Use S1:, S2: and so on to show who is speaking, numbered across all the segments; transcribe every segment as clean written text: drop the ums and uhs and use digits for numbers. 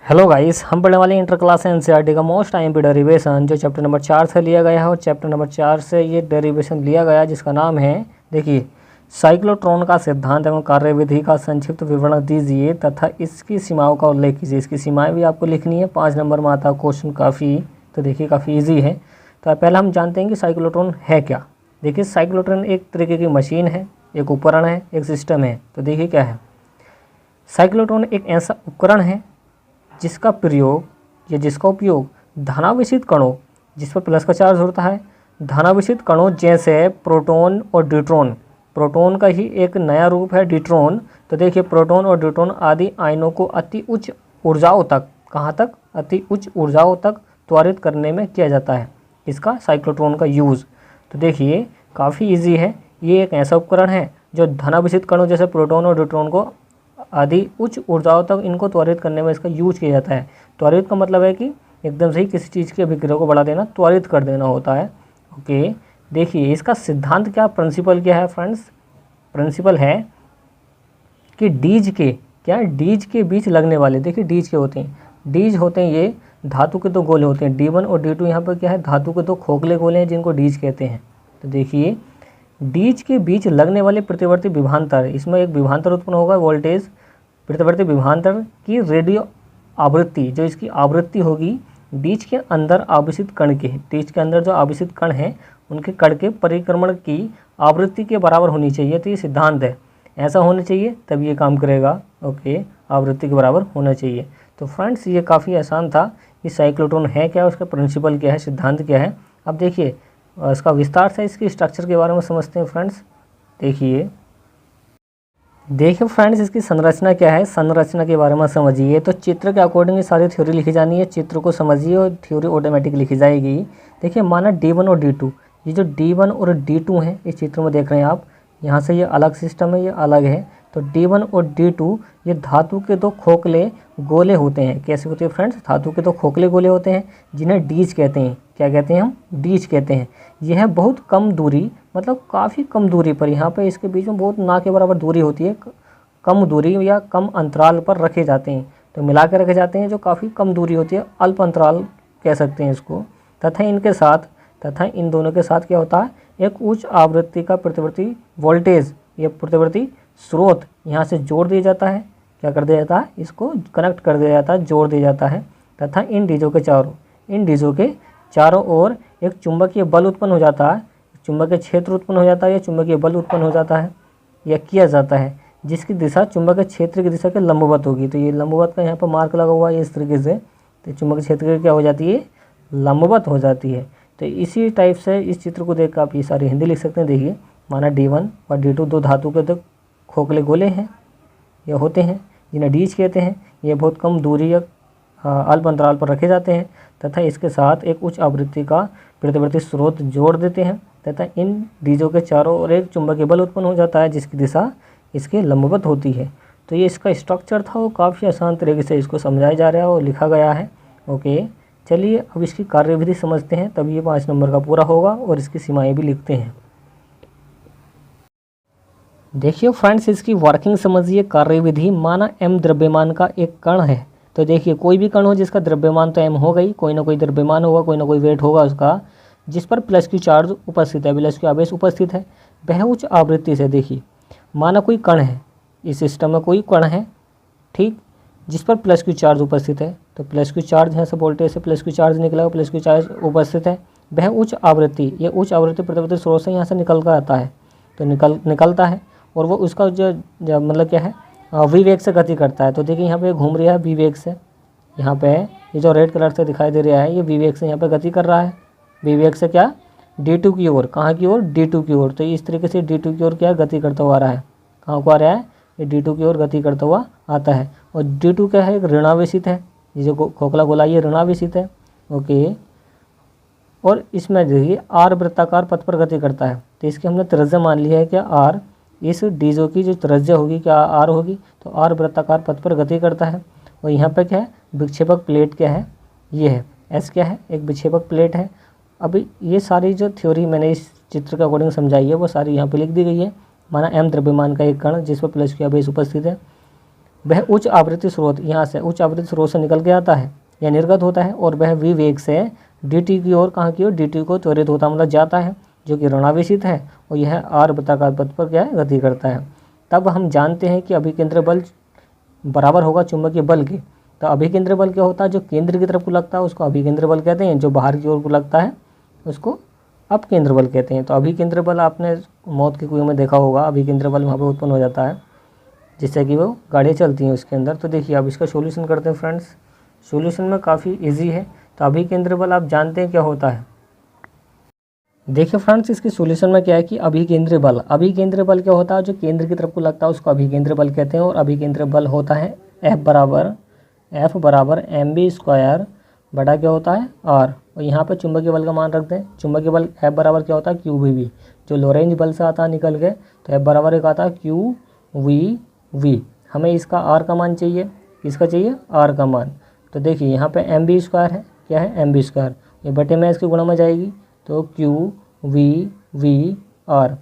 S1: Hello guys, हम पढ़ने वाले इंटर क्लास एनसीईआरटी का मोस्ट आईएमपी डेरिवेशन जो चैप्टर नंबर 4 से लिया गया है। और चैप्टर नंबर 4 से ये डेरिवेशन लिया गया जिसका नाम है, देखिए, साइक्लोट्रॉन का सिद्धांत एवं कार्यविधि का संक्षिप्त विवरण दीजिए तथा इसकी सीमाओं का उल्लेख कीजिए। इसकी सीमाएं भी आपको लिखनी है, 5 नंबर में आता क्वेश्चन काफ़ी, तो देखिए काफ़ी ईजी है। तो पहले हम जानते हैं कि साइक्लोट्रॉन है क्या। देखिए, साइक्लोट्रॉन एक तरीके की मशीन है, एक उपकरण है, एक सिस्टम है। तो देखिए क्या है, साइक्लोट्रॉन एक ऐसा उपकरण है जिसका प्रयोग या जिसका उपयोग धनावेशित कणों, जिस पर प्लस का चार्ज होता है, धनावेशित कणों जैसे प्रोटॉन और ड्यूट्रॉन, प्रोटॉन का ही एक नया रूप है ड्यूट्रॉन। तो देखिए, प्रोटॉन और ड्यूट्रॉन आदि आयनों को अति उच्च ऊर्जाओं तक, कहाँ तक, अति उच्च ऊर्जाओं तक त्वरित करने में किया जाता है इसका, साइक्लोट्रॉन का यूज़। तो देखिए काफ़ी इजी है। ये एक ऐसा उपकरण है जो धनावेशित कणों जैसे प्रोटॉन और ड्यूट्रॉन को आदि उच्च ऊर्जाओं तक इनको त्वरित करने में इसका यूज किया जाता है। त्वरित का मतलब है कि एकदम से ही किसी चीज़ की अभिक्रिया को बढ़ा देना, त्वरित कर देना होता है। ओके, देखिए इसका सिद्धांत क्या, प्रिंसिपल क्या है फ्रेंड्स। प्रिंसिपल है कि डीज के, क्या, डीज के बीच लगने वाले, देखिए डीज के होते हैं, डीज होते हैं ये धातु के दो गोले होते हैं, D1 और D2। यहाँ पर क्या है, धातु के दो खोखले गोले हैं जिनको डीज कहते हैं। तो देखिए, डीज के बीच लगने वाले प्रतिवर्ती विभवांतर, इसमें एक विभवांतर उत्पन्न होगा, वोल्टेज प्रतिवर्ती विभवांतर की रेडियो आवृत्ति, जो इसकी आवृत्ति होगी डीज के अंदर आवेशित कण के, डीज के अंदर जो आवेशित कण हैं उनके कण के परिक्रमण की आवृत्ति के बराबर होनी चाहिए। तो ये सिद्धांत है, ऐसा होना चाहिए तब ये काम करेगा। ओके, आवृत्ति के बराबर होना चाहिए। तो फ्रेंड्स ये काफ़ी आसान था कि साइक्लोट्रॉन है क्या, उसका प्रिंसिपल क्या है, सिद्धांत क्या है। अब देखिए इसका विस्तार से इसकी स्ट्रक्चर के बारे में समझते हैं फ्रेंड्स। देखिए फ्रेंड्स, इसकी संरचना क्या है, संरचना के बारे में समझिए। तो चित्र के अकॉर्डिंग ये सारी थ्योरी लिखी जानी है, चित्र को समझिए और थ्योरी ऑटोमेटिक लिखी जाएगी। देखिए, माना D1 और D2, ये जो D1 और D2 है इस चित्र में देख रहे हैं आप, यहाँ से ये अलग सिस्टम है, ये अलग है। तो D1 और D2 ये धातु के दो खोखले गोले होते हैं। कैसे होते हैं फ्रेंड्स, धातु के दो खोखले गोले होते हैं जिन्हें डीज कहते हैं। क्या कहते हैं हम, डीज कहते हैं। यह बहुत कम दूरी, मतलब काफ़ी कम दूरी पर, यहाँ पे इसके बीच में बहुत ना के बराबर दूरी होती है, कम दूरी या कम अंतराल पर रखे जाते हैं। तो मिला के रखे जाते हैं, जो काफ़ी कम दूरी होती है, अल्प अंतराल कह सकते हैं इसको। तथा इन दोनों के साथ क्या होता है, एक उच्च आवृत्ति का प्रतिवर्ती वोल्टेज या प्रतिवर्ती स्रोत यहाँ से जोड़ दिया जाता है। क्या कर दिया जाता है, इसको कनेक्ट कर दिया जाता है, जोड़ दिया जाता है। तथा इन डीजों के चारों ओर एक चुंबकीय बल उत्पन्न हो जाता है, चुंबकीय क्षेत्र उत्पन्न हो जाता है या चुंबकीय बल उत्पन्न हो जाता है या किया जाता है, जिसकी दिशा चुंबकीय क्षेत्र की दिशा के लंबवत होगी। तो ये लंबवत का यहाँ पर मार्क लगा हुआ है इस तरीके से, तो चुंबकीय क्षेत्र की क्या हो जाती है, लंबवत हो जाती है। तो इसी टाइप से इस चित्र को देख कर आप ये सारी हिंदी लिख सकते हैं। देखिए, माना D1 और D2 दो धातु के दो खोखले गोले हैं, ये होते हैं जिन्हें डीज कहते हैं। ये बहुत कम दूरी या अल्प अंतराल पर रखे जाते हैं तथा इसके साथ एक उच्च आवृत्ति का प्रतिवर्ती स्रोत जोड़ देते हैं तथा इन डीजों के चारों ओर एक चुंबकीय बल उत्पन्न हो जाता है जिसकी दिशा इसके लंबवत होती है। तो ये इसका स्ट्रक्चर था, वो काफ़ी आसान तरीके से इसको समझाया जा रहा है और लिखा गया है। ओके, चलिए अब इसकी कार्यविधि समझते हैं, तब ये 5 नंबर का पूरा होगा और इसकी सीमाएँ भी लिखते हैं। देखिए फ्रेंड्स, इसकी वर्किंग समझिए, कार्यविधि। माना m द्रव्यमान का एक कण है। तो देखिए, कोई भी कण हो जिसका द्रव्यमान तो m हो गई, कोई ना कोई द्रव्यमान होगा, कोई ना कोई वेट होगा उसका, जिस पर प्लस की चार्ज उपस्थित है, प्लस की आवेश उपस्थित है, वह उच्च आवृत्ति से, देखिए माना कोई कण है, इस सिस्टम में कोई कण है, ठीक, जिस पर प्लस की चार्ज उपस्थित है। तो प्लस की चार्ज यहाँ से वोल्टेज से प्लस की चार्ज निकलेगा, प्लस की चार्ज उपस्थित है, वह उच्च आवृत्ति, ये उच्च आवृत्ति प्रतिवर्ती स्रोत से यहाँ से निकल कर आता है। तो निकलता है और वो उसका जो मतलब क्या है, विवेक से गति करता है। तो देखिए यहाँ पे घूम रहा है विवेक से, यहाँ पे ये जो रेड कलर से दिखाई दे रहा है, ये विवेक से यहाँ पे गति कर रहा है। विवेक से क्या, D2 की ओर, कहाँ की ओर, D2 की ओर। तो इस तरीके से D2 की ओर क्या गति करता हुआ आ रहा है, कहाँ को आ रहा है, ये D2 की ओर गति करता हुआ आता है। और D2 क्या है, एक ऋणावेशित है, ये जो खोखला गोला ये ऋणावेशित है। ओके, और इसमें देखिए R वृत्ताकार पथ पर गति करता है। तो इसकी हमने त्रिज्या मान लिया है, क्या, R, इस डीजो की जो त्रिज्या होगी क्या, R होगी। तो R वृत्ताकार पथ पर गति करता है। और यहाँ पे क्या है, विक्षेपक प्लेट क्या है, ये है S, क्या है, एक विक्षेपक प्लेट है। अभी ये सारी जो थ्योरी मैंने इस चित्र के अकॉर्डिंग समझाई है वो सारी यहाँ पे लिख दी गई है। माना m द्रव्यमान का एक कण जिस पर प्लस की आवेश उपस्थित है, वह उच्च आवृत्ति स्रोत, यहाँ से उच्च आवृत्ति स्रोत से निकल के आता है या निर्गत होता है, और वह v वेग से dt की ओर, कहाँ की ओर, dt को त्वरित होता मतलब जाता है, जो कि ऋणावेशित है, और यह r वृत्ताकार पथ पर क्या है, गति करता है। तब हम जानते हैं कि अभिकेंद्र बल बराबर होगा चुंबकीय बल के। तो अभिकेंद्र बल क्या होता है, जो केंद्र की तरफ को लगता है उसको अभिकेंद्र बल कहते हैं, जो बाहर की ओर को लगता है उसको अपकेंद्र बल कहते हैं। तो अभिकेंद्र बल आपने मौत के कुएं में देखा होगा, अभिकेंद्र बल वहाँ पर उत्पन्न हो जाता है जिससे कि वो गाड़ियाँ चलती हैं उसके अंदर। तो देखिए अब इसका सॉल्यूशन करते हैं फ्रेंड्स। सॉल्यूशन में काफ़ी इजी है। तो अभिकेंद्र बल आप जानते हैं क्या होता है। देखिए फ्रेंड्स, इसके सॉल्यूशन में क्या है कि अभिकेंद्र बल क्या होता है, जो केंद्र की तरफ को लगता है उसको अभिकेंद्र बल कहते हैं। और अभिकेंद्र बल होता है F बराबर mv² बटा क्या होता है r। और यहाँ पे चुंबकीय बल का मान रखते हैं। चुंबकीय बल F बराबर क्या होता है QVV, जो लोरेंज बल से आता है निकल के, तो F बराबर एक आता है QVV। हमें इसका r का मान चाहिए, किसका चाहिए, r का मान। तो देखिए यहाँ पे mv² है, क्या है, mv², ये बटे में इसकी गुणा में जाएगी तो QVVr।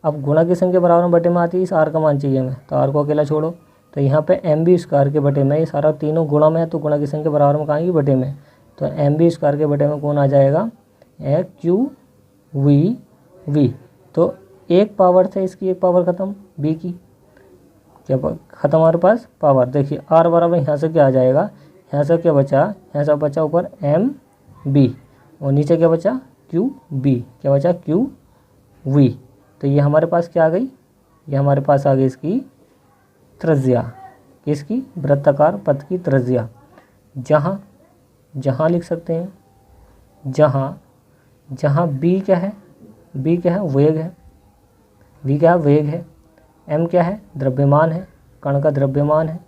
S1: अब गुणा की संख्या बराबर में बटे में आती है, इस r का मान चाहिए हमें, तो r को अकेला छोड़ो। तो यहाँ पे mv² के बटे में, ये सारा तीनों गुणा में है तो गुणा की संख्या बराबर में कहाँ आएगी, बटे में। तो mv² के बटे में कौन आ जाएगा, QVV। तो एक पावर से इसकी एक पावर खत्म, b की क्या खत्म हमारे पास पावर। देखिए r बराबर यहाँ से क्या आ जाएगा, यहाँ से क्या बचा, यहाँ से बचा ऊपर mb और नीचे क्या बचा, QB, क्या बचा, QV। तो ये हमारे पास क्या आ गई, ये हमारे पास आ गई इसकी त्रिज्या, किसकी, वृत्ताकार पथ की त्रिज्या। जहाँ लिख सकते हैं, जहाँ b क्या है, b क्या है, वेग है, v क्या है, वेग है, m क्या है, द्रव्यमान है, कण का द्रव्यमान है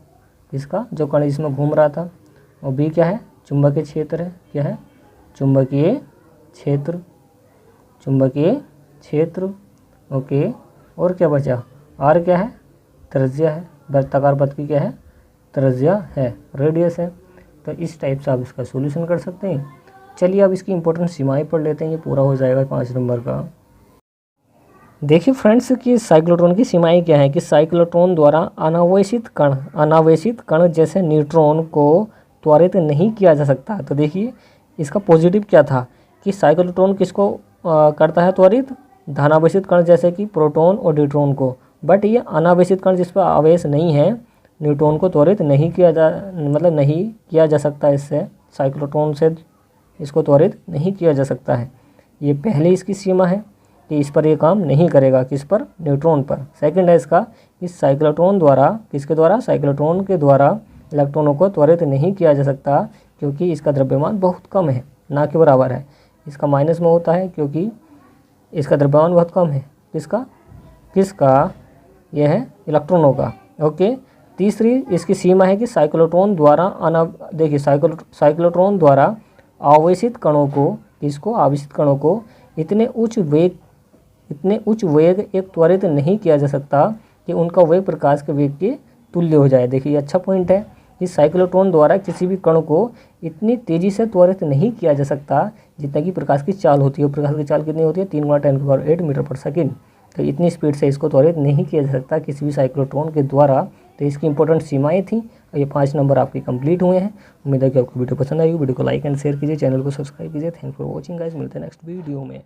S1: इसका, जो कण इसमें घूम रहा था, और b क्या है, चुंबकीय क्षेत्र है, क्या है, चुंबकीय क्षेत्र। ओके, और क्या बचा, r क्या है, त्रिज्या है, वृत्ताकार पथ की क्या है, त्रिज्या है, रेडियस है। तो इस टाइप से आप इसका सॉल्यूशन कर सकते हैं। चलिए अब इसकी इंपॉर्टेंट सीमाएं पढ़ लेते हैं, ये पूरा हो जाएगा 5 नंबर का। देखिए फ्रेंड्स कि साइक्लोट्रॉन की सीमाएं क्या है, कि साइक्लोट्रॉन द्वारा अनावेशित कण जैसे न्यूट्रॉन को त्वरित नहीं किया जा सकता। तो देखिए इसका पॉजिटिव क्या था कि साइक्लोट्रॉन किसको करता है त्वरित, धनावेशित कण जैसे कि प्रोटॉन और न्यूट्रॉन को। बट ये अनावेशित कण जिस पर आवेश नहीं है, न्यूट्रॉन को त्वरित नहीं किया जा सकता, इससे साइक्लोट्रॉन से इसको त्वरित नहीं किया जा सकता है। ये पहली इसकी सीमा है कि इस पर ये काम नहीं करेगा, किस पर, न्यूट्रॉन पर। सेकंड है इसका, इस साइक्लोट्रॉन द्वारा, किसके द्वारा, साइक्लोट्रॉन के द्वारा इलेक्ट्रॉनों को त्वरित नहीं किया जा सकता क्योंकि इसका द्रव्यमान बहुत कम है, ना के बराबर है। इसका माइनस में होता है क्योंकि इसका द्रव्यमान बहुत कम है, किसका, यह है इलेक्ट्रॉनों का। ओके, तीसरी इसकी सीमा है कि साइक्लोट्रॉन द्वारा आवेशित कणों को, किसको, आवेशित कणों को इतने उच्च वेग एक त्वरित नहीं किया जा सकता कि उनका वेग प्रकाश के वेग के तुल्य हो जाए। देखिए अच्छा पॉइंट है, इस साइक्लोट्रॉन द्वारा किसी भी कण को इतनी तेज़ी से त्वरित नहीं किया जा सकता जितना कि प्रकाश की चाल होती है। प्रकाश की चाल कितनी होती है, 3 × 10⁸ मीटर पर सेकेंड। तो इतनी स्पीड से इसको त्वरित नहीं किया जा सकता किसी भी साइक्लोट्रॉन के द्वारा। तो इसकी इंपॉर्टेंट सीमाएं थी और ये 5 नंबर आपके कंप्लीट हुए हैं। उम्मीद है कि आपको वीडियो पसंद आई। वीडियो को लाइक एंड शेयर कीजिए, चैनल को सब्सक्राइब कीजिए। थैंक फॉर वॉचिंग गाइस, मिलते हैं नेक्स्ट वीडियो में।